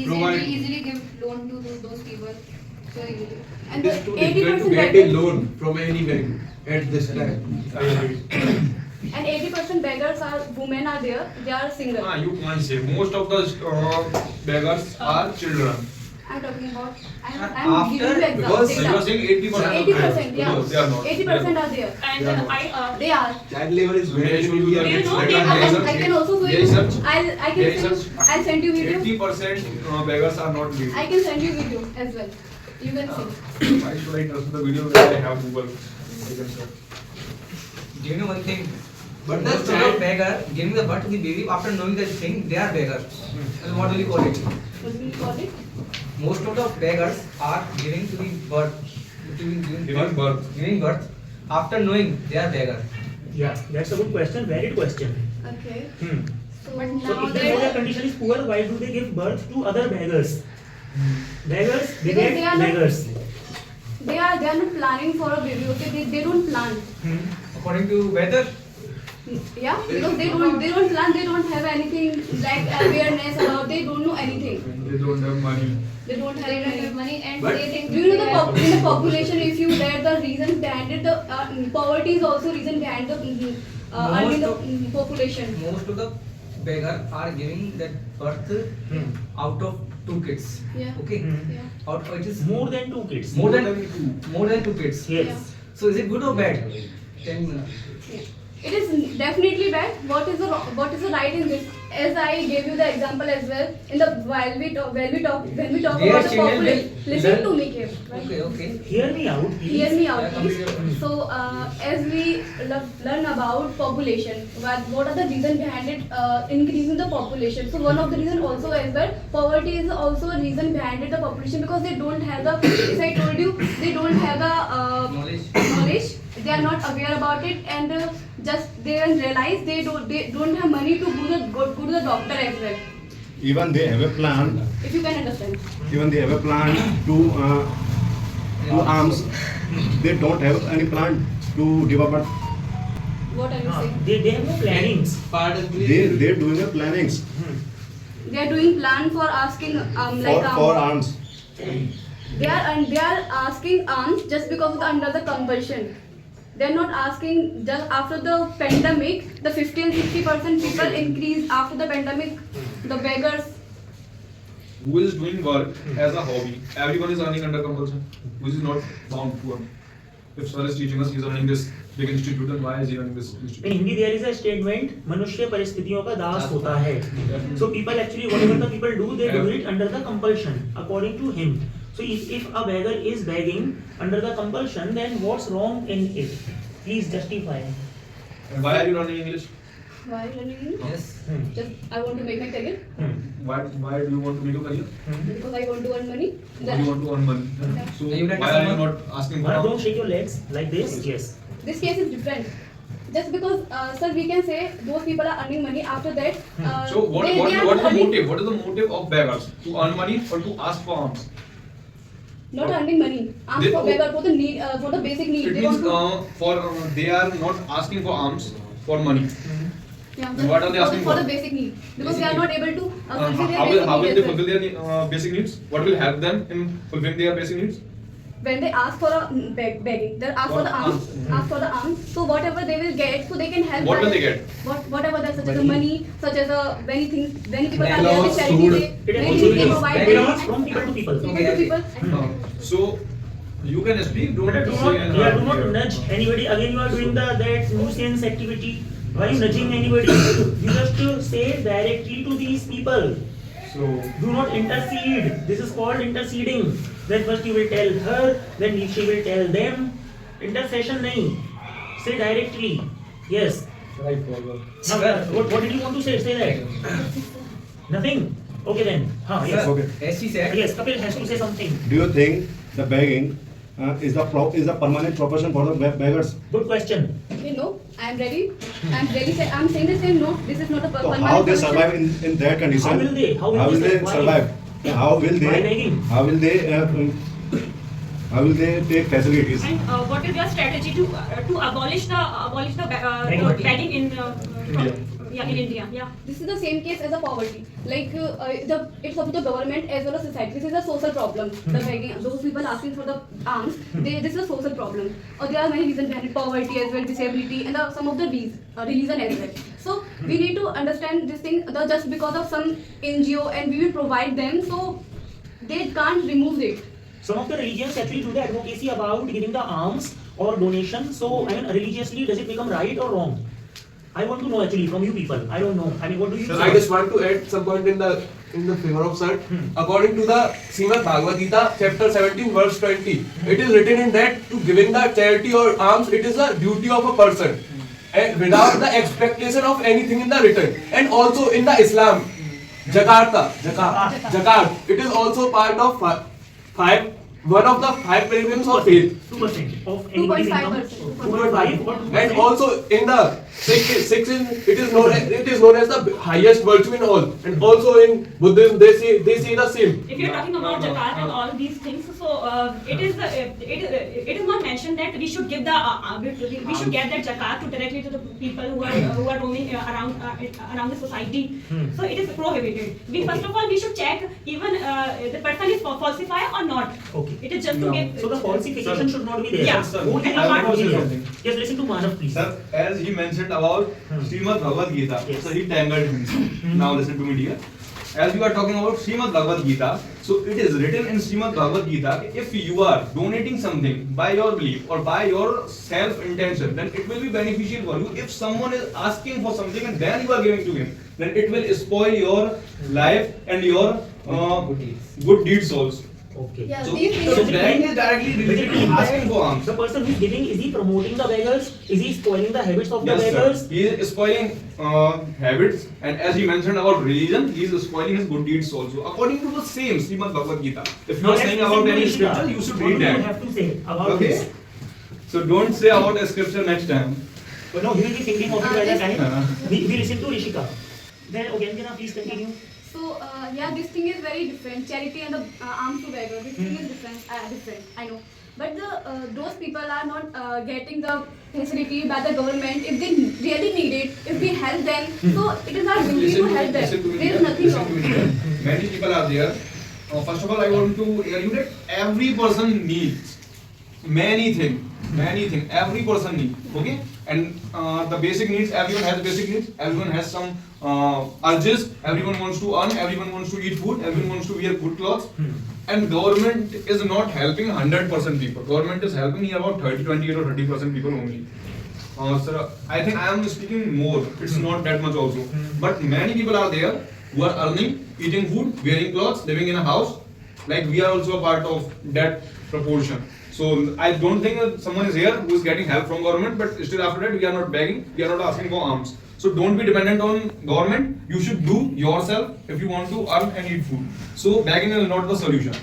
easily give loan to those people. So easily. And It is too 80% difficult to get a beggars, loan from any bank at this time. and 80% beggars are women are there. They are single. You can't say. Most of the beggars are children. I'm talking about. I'm After- giving you Because example. you are saying 80%. 80%, yeah. No, they are not. 80% are there. And They are not. They are. Child labor is May I very show you the Do you know next they letter? are- I can also show There you. is such. I'll There is send. such. I'll send you video. 80% beggars are not legal. I can send you video as well. You can see. Why should I trust the video when I have Google? I can search. Do you know one thing? But Most the of child- the beggar giving the birth to the baby after knowing that thing, they are beggars. And what will you call it? What do you call it? Most of the beggars are giving to the birth, Giving birth. giving birth after knowing they are beggar. Yeah, that's a good question. Valid question. Okay. Hmm. So But So now if they know their they condition is poor, why do they give birth to other beggars? Beggars, they Because they get are not- beggars. they are not planning for a baby. Okay, they don't plan. Hmm. According to weather, Yeah, because they don't plan. They don't have anything like awareness about. They don't know anything. They don't have money. They don't They don't have have money and But- they think Do you know they the have- in the population, if you read the reason behind it, the poverty is also reason behind the earning the population. most of the beggar are giving that birth Hmm. out of 2 kids. Yeah. Okay. Hmm. Yeah. Out it is More than 2 kids. more than 2 kids. Yes. Yeah. So is it good or bad? Tell me. It is definitely bad. What is the right in this? As I gave you the example as well. In the when we talk Dear about the children, population. Listen learn- to me, Kev. Okay, okay. Hear me out, please. Hear me out, Yeah, please. complete. So, as we learn about population, what are the reason behind it increasing the population? So, one of the reason also as well, poverty is also a reason behind it, the population, because they don't have the, as I told you, they don't have the knowledge. They are not aware about it, and just they don't realize they don't have money to go to the doctor as well. Even they have a plan. If you can understand. Even they have a plan to arms. They don't have any plan to give up. What are you Ah, saying? they have no plannings. Pardon, please. They're doing a plannings They are doing plan for asking for arms. They are asking alms just because of under the compulsion. They are not asking just after the pandemic. The 50 and 60% people increase after the pandemic. The beggars. Who is doing work as a hobby? Everyone is earning under compulsion. Who is not bound to earn? If sir is teaching us, he is earning this big institute, then why is he earning this In institute? Hindi there is a statement, मनुष्य परिस्थितियों का दास होता है. So people actually, whatever the people do, they do it under the compulsion, according to him. So if a beggar is begging under the compulsion, then what's wrong in it? Please justify. And why are you learning English? Why learning English? Yes. Just I want to make my career Why do you want to make a career? because I want to earn money. Or you want to earn money? So You let why are you someone- not asking for Don't arms? shake your legs like this. Yes. This case is different. Just because, sir, we can say those people are earning money. After that, So what they is are the earning- motive? What is the motive of beggars? To earn money or to ask for arms? Not earning money. Ask They- for beggar for the need, for the basic need. It They means want to, they are not asking for arms for money. yeah, then what are they asking for for? the basic need because Basic they are need. not able to fulfill their How basic will need they as well. fulfill their basic needs? What will help them in fulfilling their basic needs? When they ask for a begging, they ask for the alms. Ask for the alms. So whatever they will get, so they can help. What will by- they get? Whatever that, such as money, such as many things. Many people are there Clothes, with charity. food. They It many also they is provide beggars them. from people to people. People to people. So you can speak. Don't Do say not nudge anybody. Again, you are doing that nuisance activity. Why are you nudging anybody? You just say directly to these people. So Do not intercede. This is called interceding. Then first you will tell her, then she will tell them. Intercession nahi. Say directly. Yes. right forward. Now, what did you want to say? Say that. Nothing. Okay then. Yes. Sir, Okay. as she said, Yes. Kapil has to say something. Do you think the begging is the permanent profession for the beggars? Good question. Okay, no, I am ready. I am ready. I'm saying the same. No, this is not a So permanent. how they solution. survive in that condition? How will they? How will they survive? survive? How will By begging. How will they take facilities? And what is your strategy to abolish the Begging. begging in Yeah, in India, yeah. This is the same case as a poverty. Like it's up to the government as well as society. This is a social problem. The begging, those people asking for the alms, this is a social problem. Or there are many reasons behind it, poverty as well, disability, and some of the religion as well. So we need to understand this thing. Just because of some NGO and we will provide them, so they can't remove it. Some of the religions actually do the advocacy about giving the alms or donation. So, I mean, religiously, does it become right or wrong? I want to know actually from you people. I don't know. I mean, what do you Sir, say? I just want to add some point in the favor of sir. According to the Srimad Bhagavad Gita, chapter 17, verse 20, it is written in that to giving the charity or alms, it is a duty of a person, and without the expectation of anything in the return. And also in the Islam, zakat, it is also part of one of the 5 pillars of faith. 2% of anybody's income. 2.5%. 2.5. And also in the six it is known as the highest virtue in all. And also in Buddhism they say the same. If you're talking about zakat and all these things, so it is not mentioned that we should give we should get that zakat directly to the people who are roaming around the society. So it is prohibited. First of all we should check even the person is falsifier or not. Okay. It is just to give. So the falsification should not be there. Yeah. Sir, Who I can want not to be say there? something. Yes, listen to Manav, please. Sir, as he mentioned about Srimad Bhagavad Gita, Yes. so he tangled himself. Now listen to me, dear. As you are talking about Srimad Bhagavad Gita, so it is written in Srimad Bhagavad Gita, if you are donating something by your belief or by your self-intention, then it will be beneficial for you. If someone is asking for something and then you are giving to him, then it will spoil your life and your good deeds also. Okay. Yeah, So, these so things. begging is directly related to asking for alms. The person who is giving, is he promoting the beggars? Is he spoiling the habits of the Yes, beggars? sir. He is spoiling habits, and as he mentioned about religion, he is spoiling his good deeds also. According to the same Srimad Bhagavad Gita. If you Now are let's saying listen about to any Rishika. scripture, you should What read do you that. have to say about Okay? this? So don't say about a scripture next time. But no, he will be thinking of it by the Yes. time. We listen to Rishika. Then again, can I please continue? So yeah, this thing is very different. Charity and the alms to beggar. This thing is different. I know. But those people are not getting the facility by the government. If they really need it, if we help them, so it is our duty to help them. There is nothing wrong. Many people are there. First of all, I want to tell you that every person needs many things. Every person needs. Okay? And the basic needs, everyone has basic needs. Everyone has some urges. Everyone wants to earn. Everyone wants to eat food. Everyone wants to wear good clothes. And government is not helping 100% people. Government is helping here about 28 or 30% people only. Sir, I think I am speaking more. It's not that much also. But many people are there who are earning, eating food, wearing clothes, living in a house. Like we are also a part of that proportion. So I don't think that someone is here who is getting help from government, but still after that we are not begging, we are not asking for alms. So don't be dependent on government. You should do yourself if you want to earn and eat food. So begging is not the solution.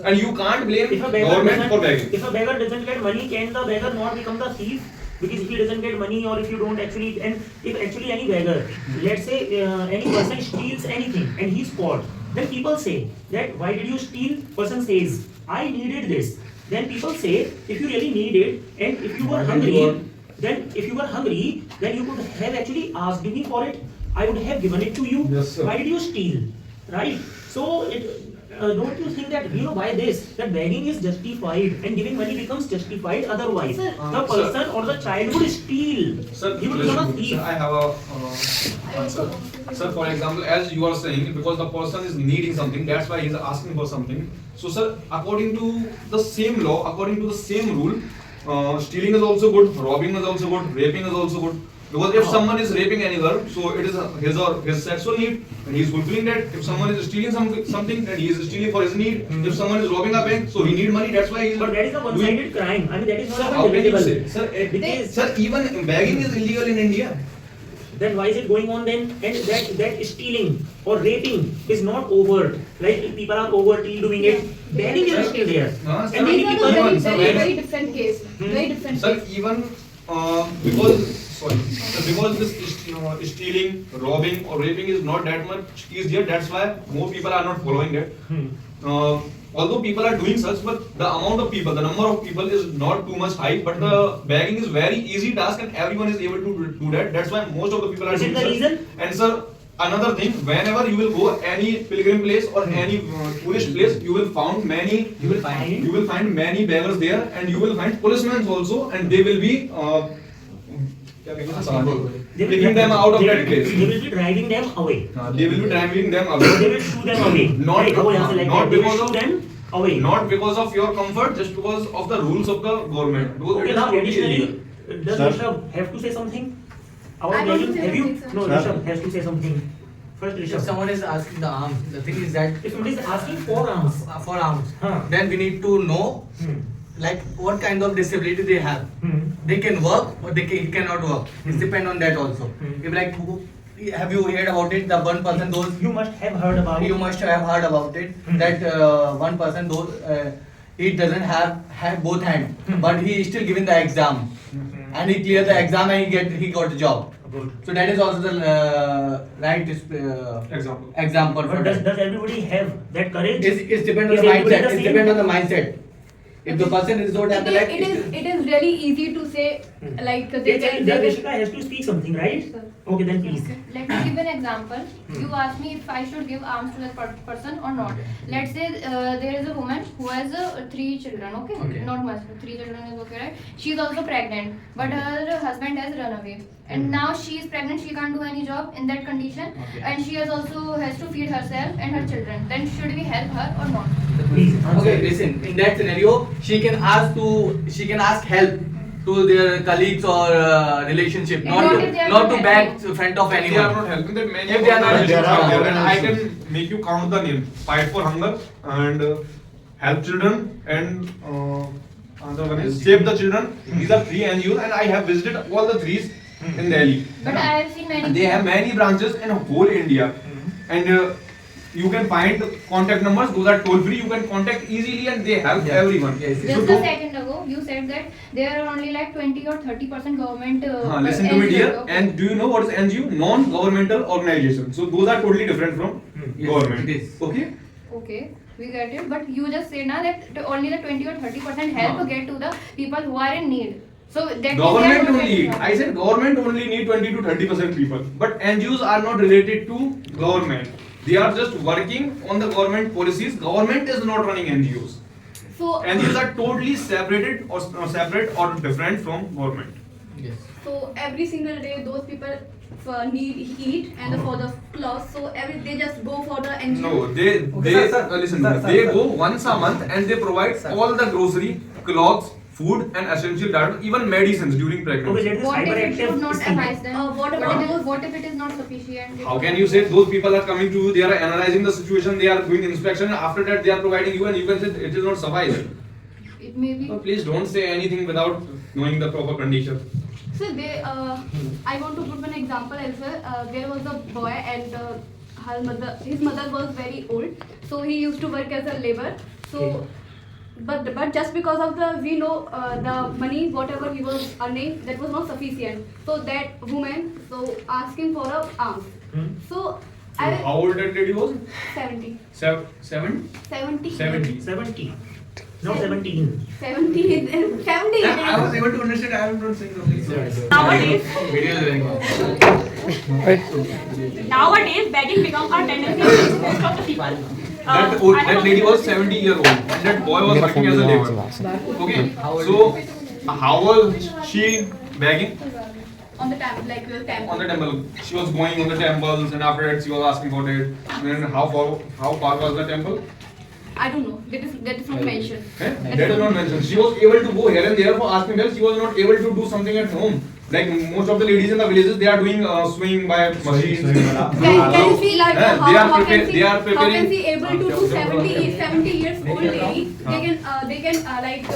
And you can't blame If a beggar government for doesn't, begging. if a beggar doesn't get money, can the beggar not become the thief? Because if he doesn't get money, or if you don't actually, and if actually any beggar, let's say any person steals anything and he's caught, then people say that why did you steal? Person says, I needed this. Then people say, if you really need it, and if you were hungry, then you could have actually asked me for it. I would have given it to you. Yes, sir. Why did you steal? Right? So don't you think that by this that begging is justified and giving money becomes justified? Otherwise, Sir, the person or the child would steal. Sir, He would become a thief. sir, I have a answer. Sir, for example, as you are saying, because the person is needing something, that's why he is asking for something. So, sir, according to the same law, according to the same rule, stealing is also good, robbing is also good, raping is also good. Because if someone is raping any girl, so it is his or his sexual need, and he is fulfilling that. If someone is stealing something, then he is stealing for his need. If someone is robbing a bank, so he need money. That's why he is. But that is a one-sided crime. I mean, that is Sir, not how even can you debatable. say? Sir, Because sir, even begging is illegal in India. then why is it going on then? And that stealing or raping is not overt. Like if people are overtly doing it, begging is still there. Sir, And many These are people the want very different case. Very different Sir, case. even because sorry. So because this stealing, robbing or raping is not that much easier, that's why more people are not following it. Although people are doing such, but the amount of people, the number of people is not too much high, but the bagging is very easy task and everyone is able to do that. That's why most of the people are Is it doing the such. reason? And sir, another thing, whenever you will go any pilgrim place or any tourist place, you will find many beggars there, and you will find policemen also, and they will be taking them out of that place. They will be driving them away. They will be driving them They away. will shoo them away. Not- Right, वो यहाँ से like not that. They will because shoo of- them away. Not because of your comfort, just because of the rules of the government. Because it Okay, is now totally additionally, illegal. does Sir? Rishabh have to say something? Our I want to bagging, say have you? something, sir. No, Sir? Rishabh has to say something. First, If Rishabh. someone is asking the arms, the thing is that If somebody is asking for arms, for arms, Huh. then we need to know hmm. like what kind of disability they have. Hmm. They can work or they cannot work. It depends on that also. Hmm. If like have you heard about it? The one person those You must have heard about. you must have heard about it Hmm. that one person those he doesn't have both hands, Hmm. but he is still giving the exam and he cleared the exam and he got the job. Good. So that is also the right Example. example for But that. does everybody have that courage? It's depend on Is the everybody mindset. the It same? depends on the mindset. If the person is not have the like, It is really easy to say like they Then Rishika has to speak something, right? Sir. Okay, then please. Let me give an example. You asked me if I should give arms to that person or not. Let's say there is a woman who has 3 children, okay? Okay. Not much, 3 children is okay, right? She is also pregnant, but her husband has run away. And now she is pregnant, she can't do any job in that condition. Okay. And she has to feed herself and her children. Then should we help her or not? Please answer. okay, listen. In that scenario, she can ask help to their colleagues or relationship, And not if they are not not to beg helping. in front of If they are anyone. not helping, then many If they are not- organizations There are are there, and I organizations. can make you count the name. Fight for Hunger and Help Children and another one is Save the Children. These are 3 NGOs, and I have visited all the 3s in Delhi. But I have seen many. And they have many branches in whole India, and you can find contact numbers. Those are toll free. You can contact easily, and they help Yeah. everyone. Yes, yes. Just So a second ago, you said that there are only like 20 or 30% government. listen to me, dear. NGOs, okay. And do you know what is NGO? Non-governmental organization. So those are totally different from Yes, government. it is. Okay. Okay, we get it. But you just said now that only the 20 or 30% help Huh. get to the people who are in need. So that means they are Government not only. getting help. I said government only need 20 to 30% people. But NGOs are not related to government. They are just working on the government policies. Government is not running NGOs. So NGOs are totally separated or separate or different from government. Yes. So every single day, those people need eat and for the clothes. So they just go for the NGO. No, they sir, listen. sir, to me. sir, They sir. go once a month and they provide Sir. all the grocery, clothes, food, and essential data, even medicines during Okay, pregnancy. let this What if it hyperactive should not system. suffice then? What about What if- those- what if it is not sufficient? How can you say those people are coming to you? They are analyzing the situation. They are doing inspection. And after that, they are providing you, and you can say it is not suffice. It may be. No, please don't say anything without knowing the proper condition. So I want to put one example as well. There was a boy and his mother was very old, so he used to work as a labor. So, but just because of we know the money whatever he was earning, that was not sufficient. So that woman asking for a arms. So I How old that lady was? 70. 70? 70. 70. 70. No, 17. 70. 70. I was able to understand. I am not saying something. Nowadays, Video is very good. nowadays begging become a tendency in most of the people. That lady was 70-year-old, and that boy was working as a labor. Okay, so how was she begging? On the temple, like the temple. On the temple. She was going on the temples, and after that she was asking for it. Then how far was the temple? I don't know. That is not mentioned. Eh? That is not mentioned. She was able to go here and there for asking help. She was not able to do something at home. Like most of the ladies in the villages, they are doing swing by machines. Can you see like Yeah, how they are can preparing. she able to do 70 years old lady? They can like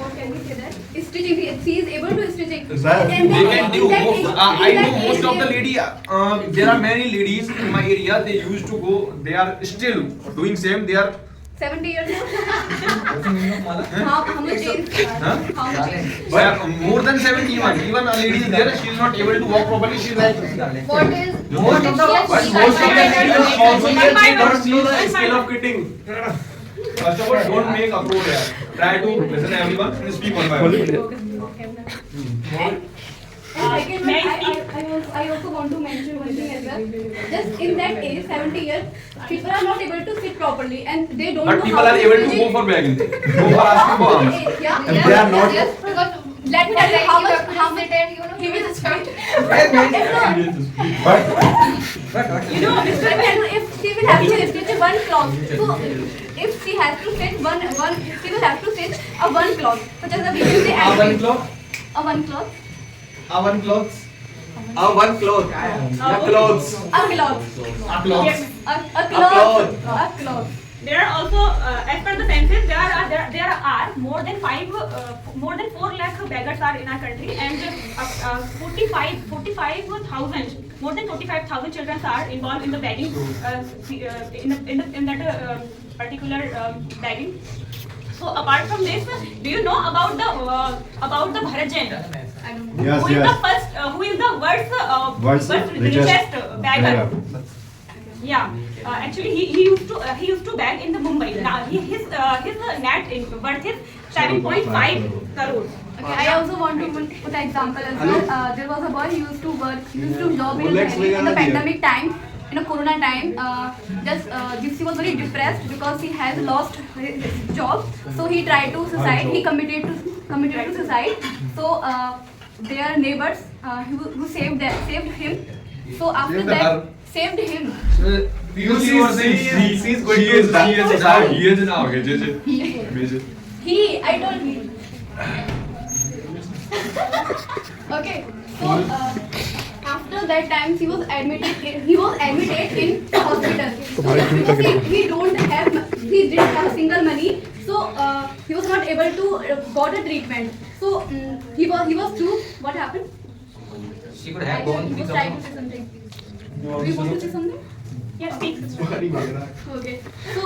what can we say that? Stitching. She is able to stitching. Sir, And They then can do. in that I know age most of the they- lady. There are many ladies in my area. They used to go. They are still doing same. They are 70 years old. What's the meaning of mala? How much age? Huh? How much age? But more than 70 even a lady is there, she is not able to walk properly, she is like What is Most of the- But she most of the can't- ladies also One they by one. don't know the One by skill one. of quitting. first of all don't make uproar here. Try to listen everyone and speak one by one. Second May one, I I also want to mention one thing as well. Just in that age, 70 years, people are not able to sit properly and they don't But know people how are able to sit. go for begging. Go for asking for alms. Yeah. And they are not. Yes, because Let me tell you how much, how much and you know he will start. But You know, Let me tell you, if she will have to stitch one cloth, so if she has to stitch she will have to stitch a one cloth. Such as we can say One cloth. a one cloth, One clothes. One cloth. Yeah, clothes. a cloth, A cloth. yes. a cloth, a cloth. There are also, as per the census, there are more than 4 lakh beggars are in our country, and 45,000, more than 45,000 children are involved in the begging, in that particular begging. So apart from this, do you know about the Bharat Jain? I don't know. Yes, Who is yes. the first? Who is the World's world's richest richest beggar? beggar. Yeah, actually he used to beg in the Mumbai. Now his net worth is 7.5 crore. Okay, I also want to put an example as well. There was a boy who used to job in Rolex Delhi in the वगैरह pandemic time, in a corona time. Gypsy was very depressed because he has lost his job. So he tried to suicide. He committed to suicide. So their neighbors who saved him. So after Saved that, her. saved him. You see what saying? She is going to die. He is now. I told him. Okay, so after that time he was admitted in hospital. So because he didn't have a single money, so he was not able to got a treatment. So he was too. What happened? She could He was trying to say something. Do you want to say something? Yes, speak. Okay. So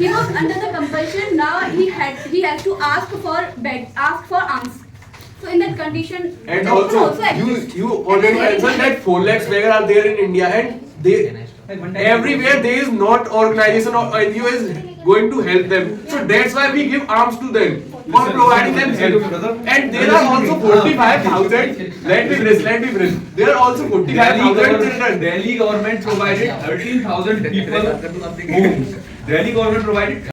he was under the compulsion. Now he has to ask for alms. So in that condition, And that also, exists. you already mentioned that 4 lakhs beggar are there in India, and they everywhere there is not organization or NGO is going to help them. So that's why we give arms to them for providing them help. And there are also 45,000. Let me finish. There are also 45,000 children. Delhi government provided 13,000 people homes. Delhi government provided